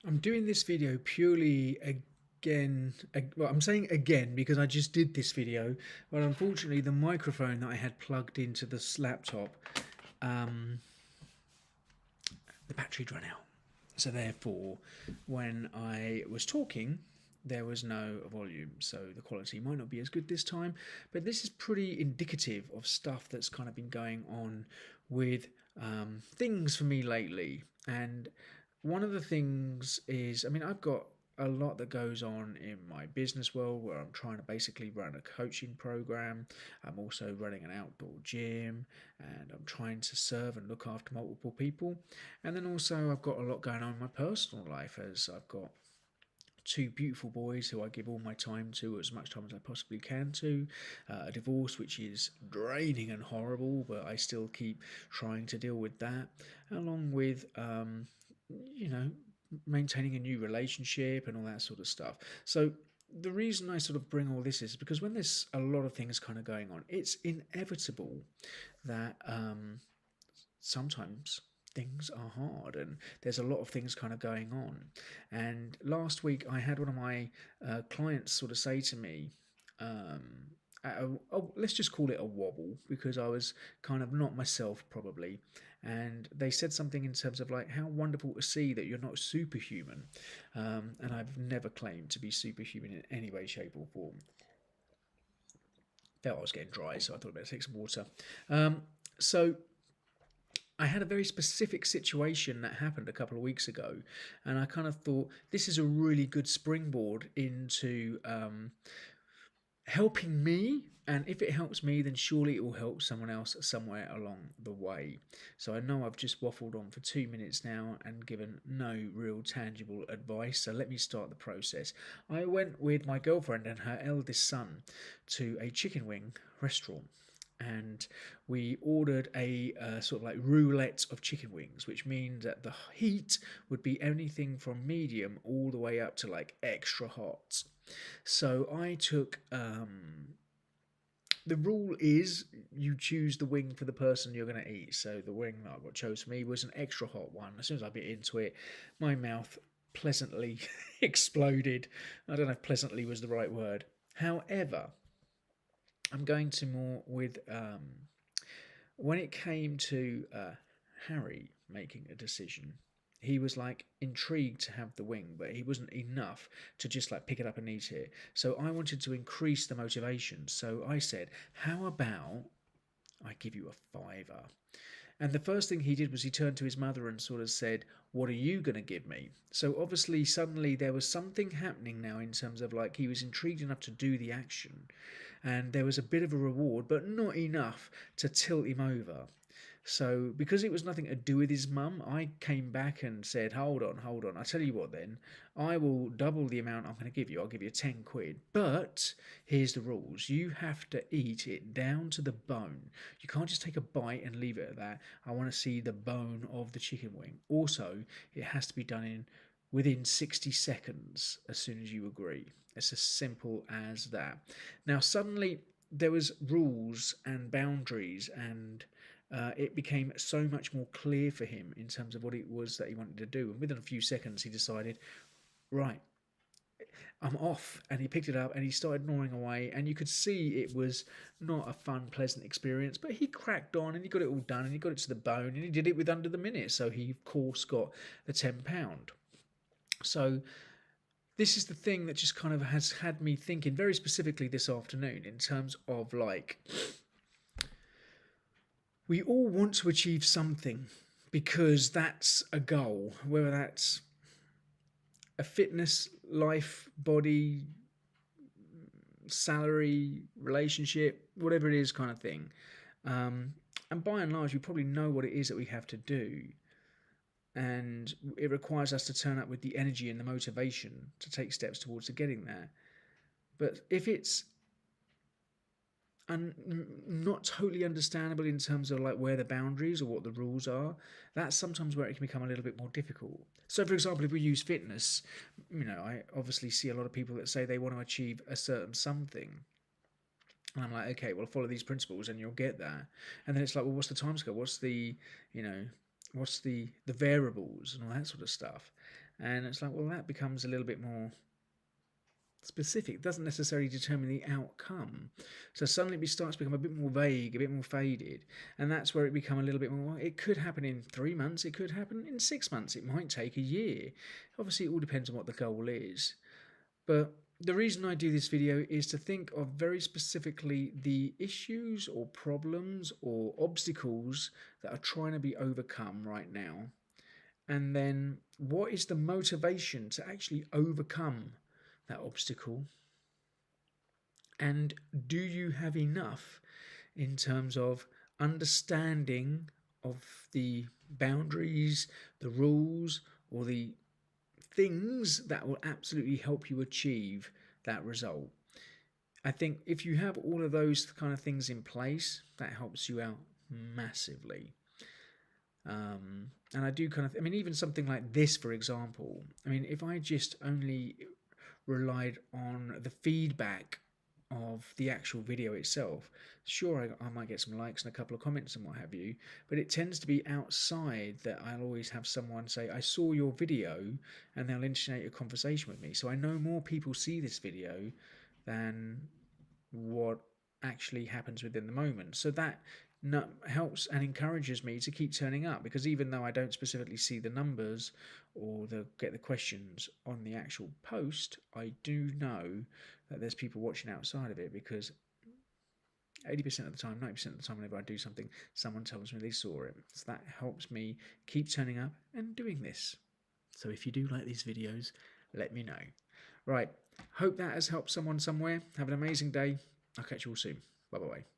I'm doing this video purely again. Well, I'm saying again because I just did this video, but unfortunately, the microphone that I had plugged into this laptop, um, the battery ran out. So therefore, when I was talking, there was no volume, so the quality might not be as good this time. But this is pretty indicative of stuff that's kind of been going on with things for me lately. And one of the things is, I mean, I've got a lot that goes on in my business world where I'm trying to basically run a coaching program. I'm also running an outdoor gym and I'm trying to serve and look after multiple people. And then also, I've got a lot going on in my personal life as I've got two beautiful boys who I give all my time to, as much time as I possibly can to. A divorce which is draining and horrible, but I still keep trying to deal with that, along with, you know, maintaining a new relationship and all that sort of stuff. So the reason I sort of bring all this is because when there's a lot of things kind of going on, it's inevitable that sometimes things are hard and there's a lot of things kind of going on. And last week I had one of my clients sort of say to me, um, let's just call it a wobble because I was kind of not myself probably. And they said something in terms of like how wonderful to see that you're not superhuman. And I've never claimed to be superhuman in any way, shape, or form. Felt I was getting dry, so I thought I'd better take some water. So I had a very specific situation that happened a couple of weeks ago, and I kind of thought this is a really good springboard into helping me. And if it helps me, then surely it will help someone else somewhere along the way. So I know I've just waffled on for 2 minutes now and given no real tangible advice. So let me start the process. I went with my girlfriend and her eldest son to a chicken wing restaurant, and we ordered a sort of like roulette of chicken wings, which means that the heat would be anything from medium all the way up to like extra hot. So I took. The rule is you choose the wing for the person you're going to eat. So the wing that I got chose for me was an extra hot one. As soon as I bit into it, my mouth pleasantly exploded. I don't know if pleasantly was the right word. However, I'm going to more with when it came to Harry making a decision. He was like intrigued to have the wing, but he wasn't enough to just like pick it up and eat it. So I wanted to increase the motivation. So I said, "How about I give you a fiver?" And the first thing he did was he turned to his mother and sort of said, "What are you going to give me?" So obviously, suddenly there was something happening now in terms of like he was intrigued enough to do the action. And there was a bit of a reward, but not enough to tilt him over. So, because it was nothing to do with his mum, I came back and said, hold on, hold on. I tell you what then, I will double the amount I'm going to give you. I'll give you 10 quid. But here's the rules you have to eat it down to the bone. You can't just take a bite and leave it at that. I want to see the bone of the chicken wing. Also, it has to be done in within 60 seconds as soon as you agree. It's as simple as that. Now, suddenly there was rules and boundaries and it became so much more clear for him in terms of what it was that he wanted to do. And within a few seconds, he decided, right, I'm off. And he picked it up and he started gnawing away. And you could see it was not a fun, pleasant experience, but he cracked on and he got it all done and he got it to the bone and he did it with under the minute. So he, of course, got the £10. So this is the thing that just kind of has had me thinking very specifically this afternoon in terms of like we all want to achieve something because that's a goal, whether that's a fitness, life, body, salary, relationship, whatever it is, kind of thing. And by and large, we probably know what it is that we have to do. And it requires us to turn up with the energy and the motivation to take steps towards getting there. But if it's not totally understandable in terms of like where the boundaries or what the rules are, that's sometimes where it can become a little bit more difficult. So for example, if we use fitness, I obviously see a lot of people that say they want to achieve a certain something, and I'm like, okay, well, follow these principles and you'll get that. And then it's like, well, what's the timescale? What's the what's the variables and all that sort of stuff. And it's like, well, that becomes a little bit more specific. It doesn't necessarily determine the outcome. So suddenly it starts to become a bit more vague, a bit more faded. And that's where it becomes a little bit more, well, it could happen in 3 months, it could happen in 6 months, it might take a year. Obviously, it all depends on what the goal is. But the reason I do this video is to think of very specifically the issues or problems or obstacles that are trying to be overcome right now. And then what is the motivation to actually overcome that obstacle? And do you have enough in terms of understanding of the boundaries, the rules, or the things that will absolutely help you achieve that result? I think if you have all of those kind of things in place, that helps you out massively. And I do kind of, I mean, even something like this, for example, I mean, if I just only relied on the feedback of the actual video itself, sure, I might get some likes and a couple of comments and what have you, but it tends to be outside that I'll always have someone say, I saw your video, and they'll initiate a conversation with me. So I know more people see this video than what actually happens within the moment. So that helps and encourages me to keep turning up, because even though I don't specifically see the numbers or get the questions on the actual post, I do know that there's people watching outside of it, because 80% of the time, 90% of the time, whenever I do something, someone tells me they saw it. So that helps me keep turning up and doing this. So if you do like these videos, let me know. Right, hope that has helped someone somewhere. Have an amazing day. I'll catch you all soon. Bye-bye.